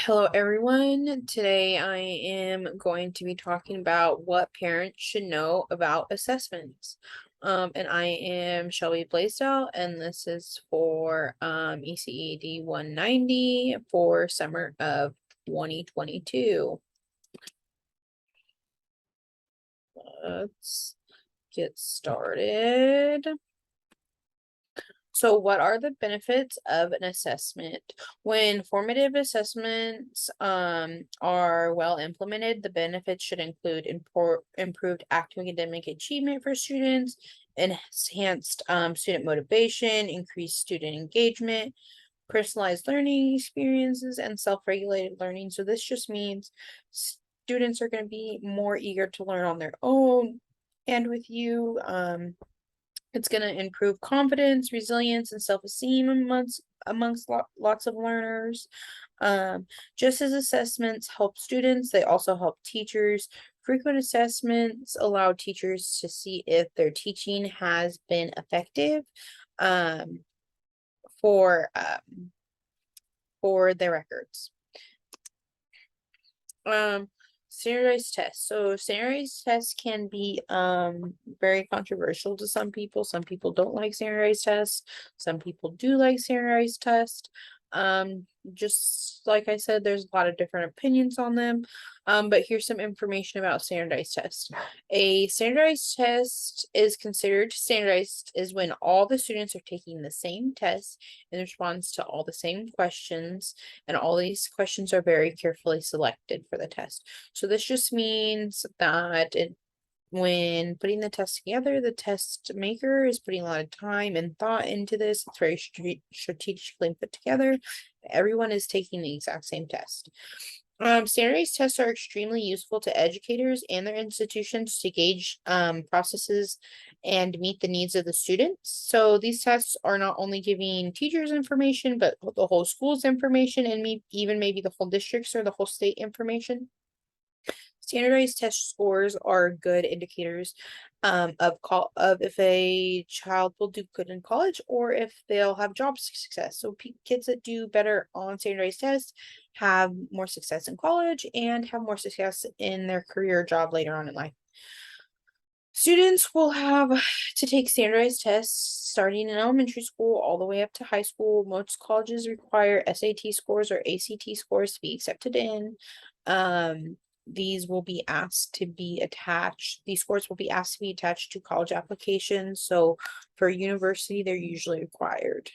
Hello, everyone. Today I am going to be talking about what parents should know about assessments. And I am Shelby Blaisdell, and this is for ECED 190 for summer of 2022. Let's get started. So, what are the benefits of an assessment? When formative assessments are well implemented, the benefits should include improved academic achievement for students, enhanced student motivation, increased student engagement, personalized learning experiences, and self-regulated learning. So, this just means students are going to be more eager to learn on their own and with you. It's going to improve confidence, resilience, and self-esteem amongst lots of learners. Um, just as assessments help students, they also help teachers. Frequent assessments allow teachers to see if their teaching has been effective um, for um, for their records. Um, Standardized tests. So standardized tests can be very controversial to some people. Some people don't like standardized tests. Some people do like standardized tests. Just like I said, there's a lot of different opinions on them. But here's some information about standardized tests. A standardized test is considered standardized is when all the students are taking the same test in response to all the same questions, and all these questions are very carefully selected for the test. So this just means that when putting the test together, the test maker is putting a lot of time and thought into this. It's very strategically put together. Everyone is taking the exact same test. Standardized tests are extremely useful to educators and their institutions to gauge processes and meet the needs of the students. So these tests are not only giving teachers information, but the whole school's information, and even maybe the whole district's or the whole state information. Standardized test scores are good indicators of if a child will do good in college or if they'll have job success. So kids that do better on standardized tests have more success in college and have more success in their career job later on in life. Students will have to take standardized tests starting in elementary school all the way up to high school. Most colleges require SAT scores or ACT scores to be accepted in. These will be asked to be attached. These scores will be asked to be attached to college applications. So for university, they're usually required.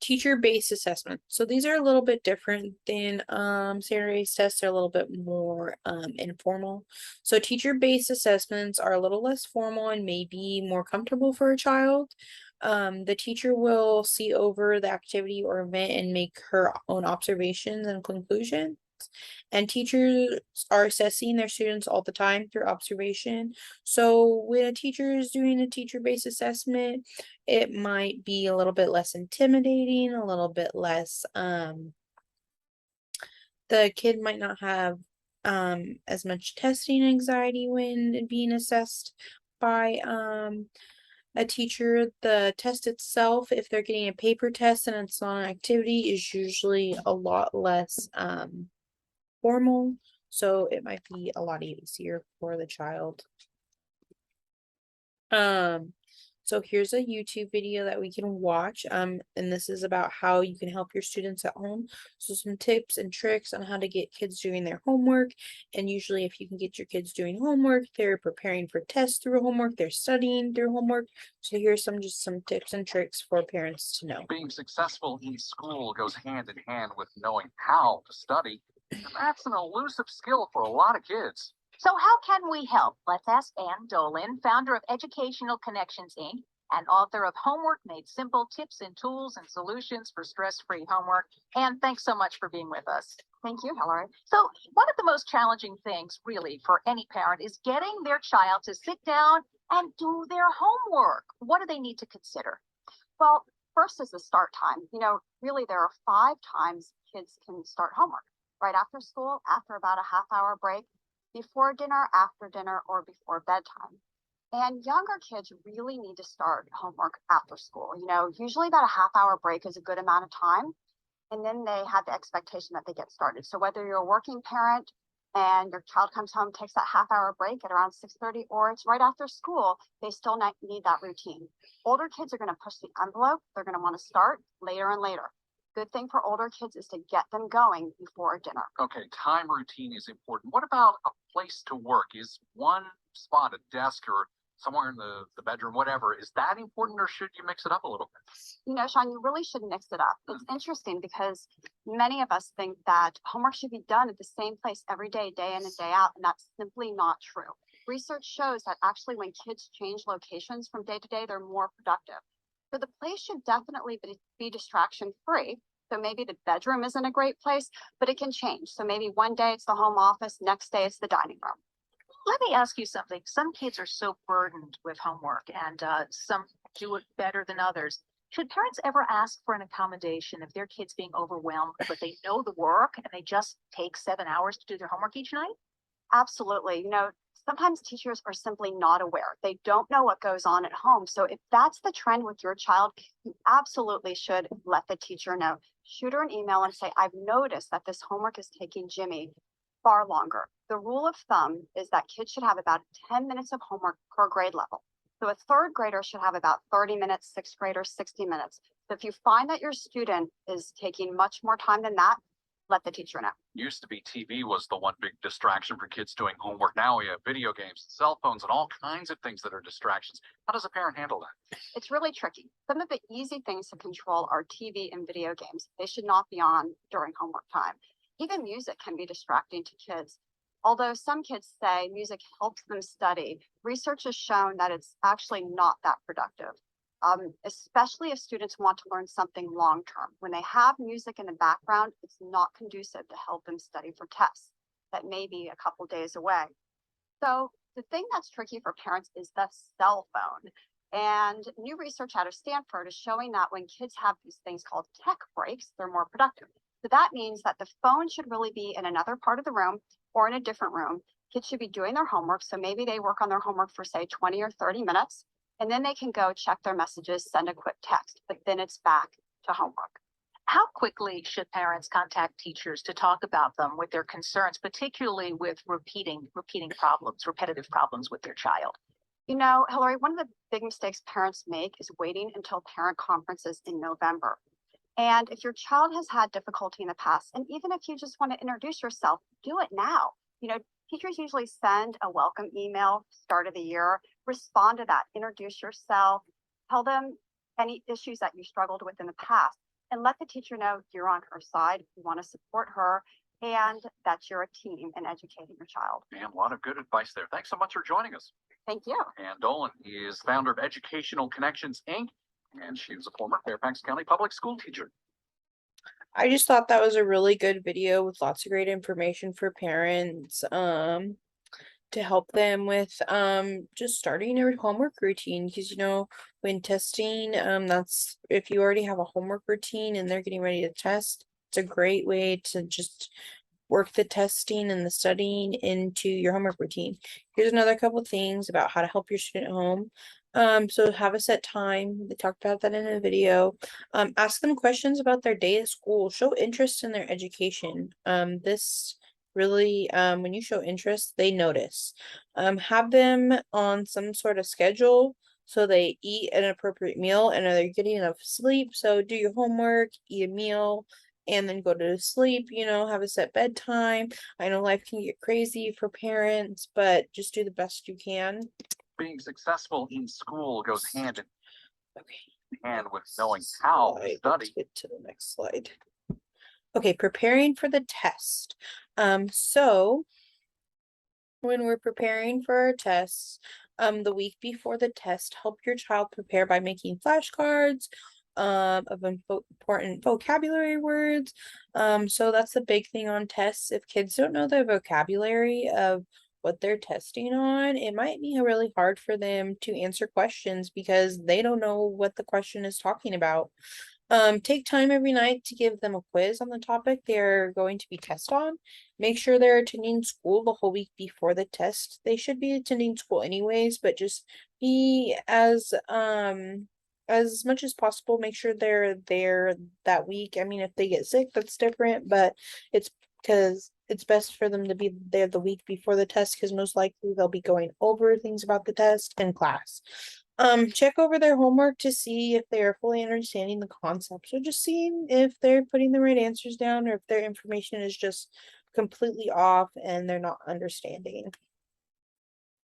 Teacher-based assessment. So these are a little bit different than standardized tests. They're a little bit more informal. So teacher-based assessments are a little less formal and maybe more comfortable for a child. The teacher will see over the activity or event and make her own observations and conclusions. And teachers are assessing their students all the time through observation. So when a teacher is doing a teacher-based assessment, it might be a little bit less intimidating, a little bit less, the kid might not have as much testing anxiety when being assessed by a teacher. The test itself, if they're getting a paper test and it's not an activity, is usually a lot less formal, so it might be a lot easier for the child. So here's a YouTube video that we can watch, and this is about how you can help your students at home. So some tips and tricks on how to get kids doing their homework. And usually if you can get your kids doing homework, they're preparing for tests through homework, they're studying through homework. So here's some tips and tricks for parents to know. Being successful in school goes hand in hand with knowing how to study. And that's an elusive skill for a lot of kids. So how can we help? Let's ask Ann Dolan, founder of Educational Connections, Inc., and author of Homework Made Simple, Tips and Tools and Solutions for Stress-Free Homework. Ann, thanks so much for being with us. Thank you, Hillary. So one of the most challenging things, really, for any parent is getting their child to sit down and do their homework. What do they need to consider? Well, first is the start time. Really, there are 5 times kids can start homework: right after school, after about a half-hour break, before dinner, after dinner, or before bedtime. And younger kids really need to start homework after school. Usually about a half-hour break is a good amount of time. and then they have the expectation that they get started. So whether you're a working parent and your child comes home, takes that half-hour break at around 6:30, or it's right after school, they still need that routine. Older kids are going to push the envelope. They're going to want to start later and later. Good thing for older kids is to get them going before dinner. Okay, time routine is important. What about a place to work? Is one spot, a desk or somewhere in the bedroom, whatever, is that important, or should you mix it up a little bit? You know, Sean, you really should mix it up. It's interesting because many of us think that homework should be done at the same place every day, day in and day out, and that's simply not true. Research shows that actually when kids change locations from day to day, they're more productive. So the place should definitely be distraction free. So maybe the bedroom isn't a great place, but it can change. So maybe one day it's the home office, next day it's the dining room. Let me ask you something. Some kids are so burdened with homework and some do it better than others. Should parents ever ask for an accommodation if their kid's being overwhelmed, but they know the work and they just take 7 hours to do their homework each night? Absolutely. You know, sometimes teachers are simply not aware. They don't know what goes on at home. So if that's the trend with your child, you absolutely should let the teacher know. Shoot her an email and say, I've noticed that this homework is taking Jimmy far longer. The rule of thumb is that kids should have about 10 minutes of homework per grade level. So a third grader should have about 30 minutes, sixth grader, 60 minutes. So if you find that your student is taking much more time than that, let the teacher know. Used to be TV was the one big distraction for kids doing homework. Now we have video games, cell phones, and all kinds of things that are distractions. How does a parent handle that? It's really tricky. Some of the easy things to control are TV and video games. They should not be on during homework time. Even music can be distracting to kids. Although some kids say music helps them study, research has shown that it's actually not that productive. Especially if students want to learn something long term. When they have music in the background, it's not conducive to help them study for tests that may be a couple days away. So the thing that's tricky for parents is the cell phone. And new research out of Stanford is showing that when kids have these things called tech breaks, they're more productive. So that means that the phone should really be in another part of the room or in a different room. Kids should be doing their homework. So maybe they work on their homework for say 20 or 30 minutes. And then they can go check their messages, send a quick text, but then it's back to homework. How quickly should parents contact teachers to talk about them with their concerns, particularly with repeating problems, repetitive problems with their child? You know, Hillary, one of the big mistakes parents make is waiting until parent conferences in November. And if your child has had difficulty in the past, and even if you just want to introduce yourself, do it now. You know, teachers usually send a welcome email start of the year. Respond to that, introduce yourself, tell them any issues that you struggled with in the past, and let the teacher know you're on her side, you want to support her, and that you're a team in educating your child. And a lot of good advice there. Thanks so much for joining us. Thank you. Ann Dolan is founder of Educational Connections, Inc., and she was a former Fairfax County public school teacher. I just thought that was a really good video with lots of great information for parents, to help them with just starting their homework routine, because you know when testing, that's if you already have a homework routine and they're getting ready to test, it's a great way to just work the testing and the studying into your homework routine. Here's another couple things about how to help your student at home. So have a set time. They talked about that in a video. Ask them questions about their day at school. Show interest in their education. This really, when you show interest, they notice. Have them on some sort of schedule so they eat an appropriate meal and are they getting enough sleep. So do your homework, eat a meal, and then go to sleep, you know, have a set bedtime. I know life can get crazy for parents, but just do the best you can. Being successful in school goes hand in Okay. hand with knowing how to Slide. study. Let's get to the next slide. Okay, preparing for the test. So when we're preparing for our tests, the week before the test, help your child prepare by making flashcards of important vocabulary words. So that's the big thing on tests. If kids don't know the vocabulary of what they're testing on, it might be really hard for them to answer questions because they don't know what the question is talking about. Take time every night to give them a quiz on the topic they're going to be tested on. Make sure they're attending school the whole week before the test. They should be attending school anyways, but just be as as much as possible, make sure they're there that week. I mean, if they get sick, that's different, but it's because it's best for them to be there the week before the test, because most likely they'll be going over things about the test in class. Check over their homework to see if they are fully understanding the concepts, or just seeing if they're putting the right answers down, or if their information is just completely off and they're not understanding.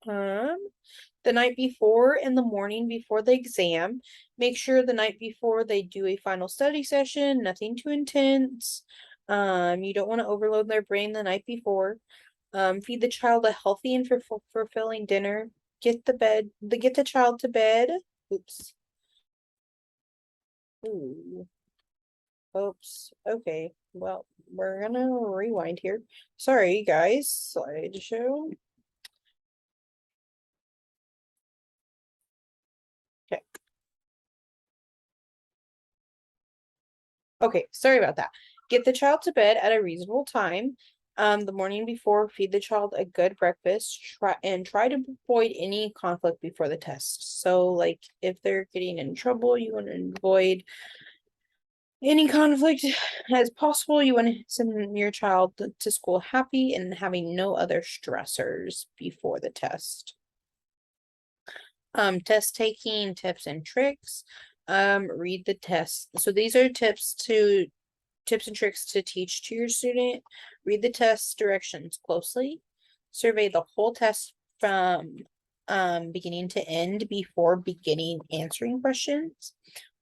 The night before and the morning before the exam, make sure the night before they do a final study session, nothing too intense. You don't want to overload their brain the night before. Feed the child a healthy and fulfilling dinner. Get the child to bed. Oops. Ooh. Oops. Okay. Well, we're gonna rewind here. Sorry, guys. Slideshow. Okay. Okay, sorry about that. Get the child to bed at a reasonable time. The morning before, feed the child a good breakfast. Try to avoid any conflict before the test. So, like, if they're getting in trouble, you want to avoid any conflict as possible. You want to send your child to school happy and having no other stressors before the test. Test taking tips and tricks. Read the test. So these are tips and tricks to teach to your student. Read the test directions closely. Survey the whole test from beginning to end before beginning answering questions.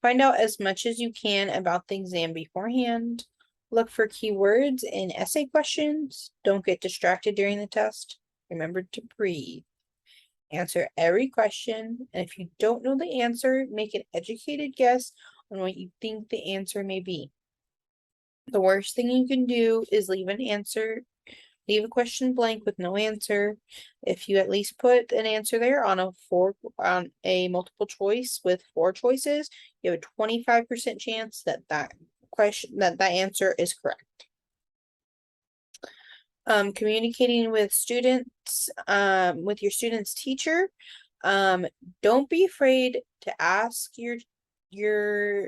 Find out as much as you can about the exam beforehand. Look for keywords in essay questions. Don't get distracted during the test. Remember to breathe. Answer every question, and if you don't know the answer, make an educated guess on what you think the answer may be. The worst thing you can do is leave a question blank with no answer. If you at least put an answer there on a multiple choice with 4 choices, you have a 25% chance that answer is correct. Communicating with students, with your student's teacher. Don't be afraid to ask your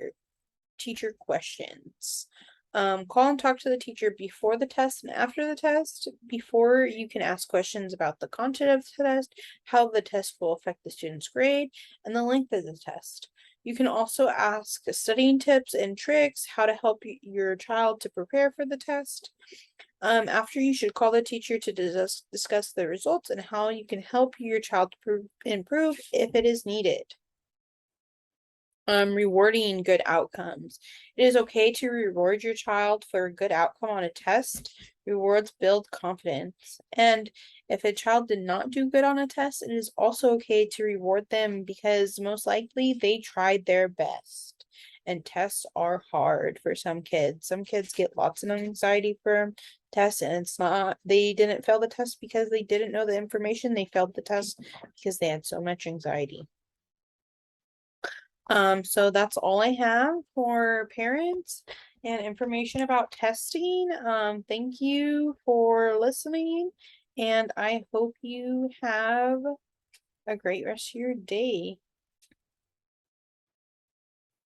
teacher questions. Call and talk to the teacher before the test and after the test. Before, you can ask questions about the content of the test, how the test will affect the student's grade, and the length of the test. You can also ask studying tips and tricks, how to help your child to prepare for the test. After, you should call the teacher to discuss the results and how you can help your child improve if it is needed. Rewarding good outcomes. It is okay to reward your child for a good outcome on a test. Rewards build confidence. And if a child did not do good on a test, it is also okay to reward them, because most likely they tried their best. And tests are hard for some kids. Some kids get lots of anxiety for tests, and they didn't fail the test because they didn't know the information. They failed the test because they had so much anxiety. So that's all I have for parents and information about testing. Thank you for listening, and I hope you have a great rest of your day.